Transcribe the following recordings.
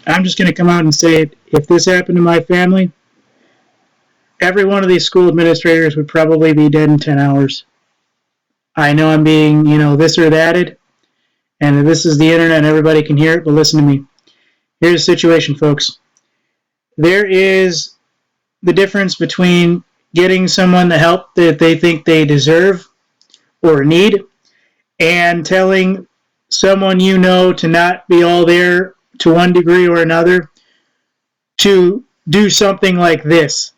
I'm just going to come out and say it. If this happened to my family, every one of these school administrators would probably be dead in 10 hours. I know I'm being, this or thatted, and this is the internet and everybody can hear it, but listen to me. Here's the situation, folks. There is the difference between getting someone the help that they think they deserve or need and telling someone to not be all there to one degree or another to do something like this.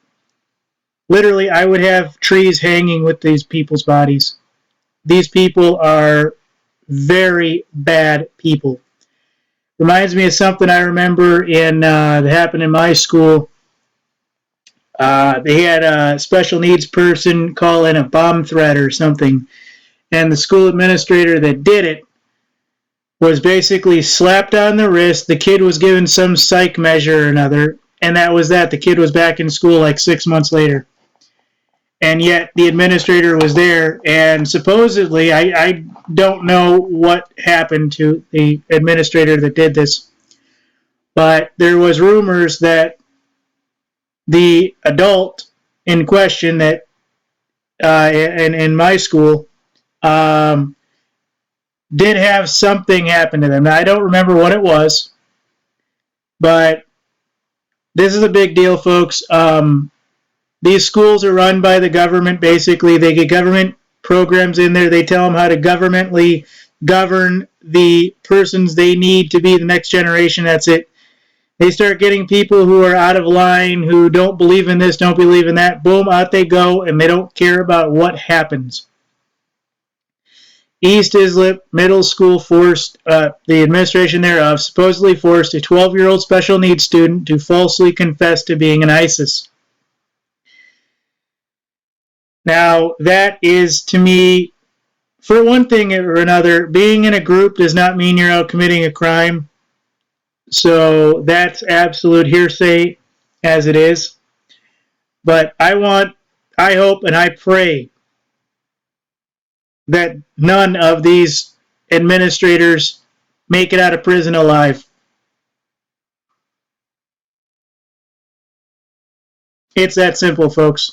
Literally, I would have trees hanging with these people's bodies. These people are very bad people. Reminds me of something I remember that happened in my school. They had a special needs person call in a bomb threat or something, and the school administrator that did it was basically slapped on the wrist. The kid was given some psych measure or another, and that was that. The kid was back in school like 6 months later. And yet the administrator was there, and supposedly, I don't know what happened to the administrator that did this, but there was rumors that the adult in question that in my school did have something happen to them. Now, I don't remember what it was, but this is a big deal, folks. These schools are run by the government, basically. They get government programs in there. They tell them how to governmentally govern the persons they need to be the next generation. That's it. They start getting people who are out of line, who don't believe in this, don't believe in that. Boom, out they go, and they don't care about what happens. East Islip Middle School the administration thereof supposedly forced a 12-year-old special needs student to falsely confess to being an ISIS. Now, that is, to me, for one thing or another, being in a group does not mean you're out committing a crime. So that's absolute hearsay as it is. But I hope, and I pray that none of these administrators make it out of prison alive. It's that simple, folks.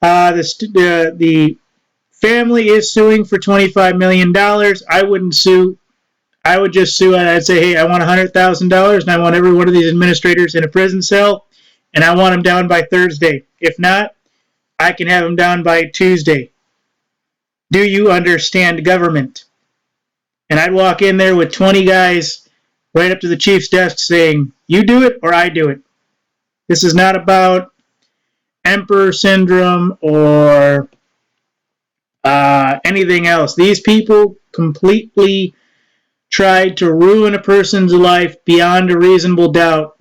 The family is suing for $25 million. I wouldn't sue. I would just sue and I'd say, hey, I want $100,000 and I want every one of these administrators in a prison cell and I want them down by Thursday. If not, I can have them down by Tuesday. Do you understand government? And I'd walk in there with 20 guys right up to the chief's desk saying, you do it or I do it. This is not about Emperor Syndrome or anything else. These people completely tried to ruin a person's life beyond a reasonable doubt.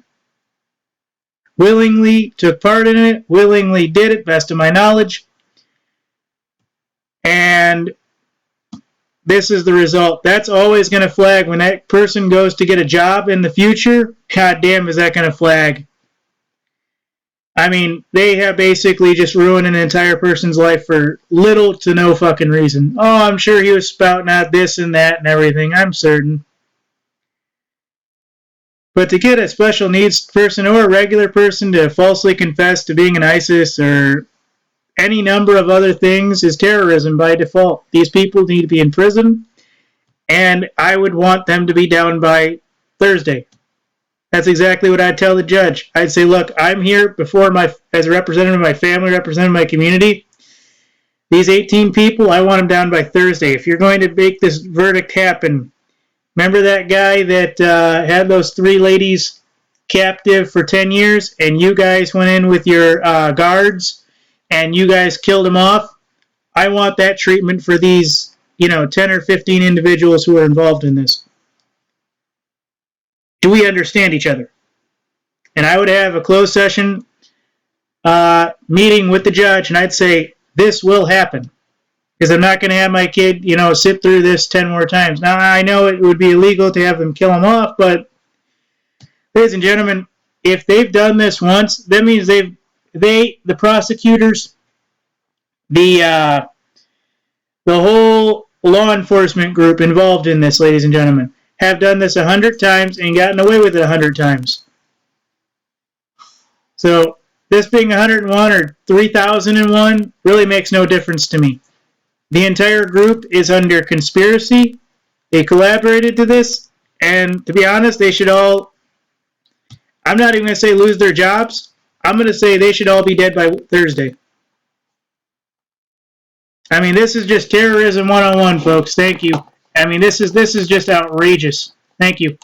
Willingly took part in it, willingly did it, best of my knowledge. And this is the result. That's always going to flag when that person goes to get a job in the future. God damn, is that going to flag? I mean, they have basically just ruined an entire person's life for little to no fucking reason. Oh, I'm sure he was spouting out this and that and everything. I'm certain. But to get a special needs person or a regular person to falsely confess to being an ISIS or any number of other things is terrorism by default. These people need to be in prison, and I would want them to be down by Thursday. That's exactly what I'd tell the judge. I'd say, look, I'm here as a representative of my family, representative of my community. These 18 people, I want them down by Thursday. If you're going to make this verdict happen, remember that guy that had those 3 ladies captive for 10 years, and you guys went in with your guards, and you guys killed him off? I want that treatment for these, 10 or 15 individuals who are involved in this. Do we understand each other? And I would have a closed session meeting with the judge, and I'd say, this will happen. Because I'm not going to have my kid, sit through this 10 more times. Now, I know it would be illegal to have them kill him off, but, ladies and gentlemen, if they've done this once, that means the prosecutors, the whole law enforcement group involved in this, ladies and gentlemen, have done this 100 times and gotten away with it 100 times. So this being 101 or 3001 really makes no difference to me. The entire group is under conspiracy. They collaborated to this, and to be honest, they should all, I'm not even going to say lose their jobs. I'm going to say they should all be dead by Thursday. I mean, this is just terrorism 101, folks. Thank you. I mean, this is just outrageous. Thank you.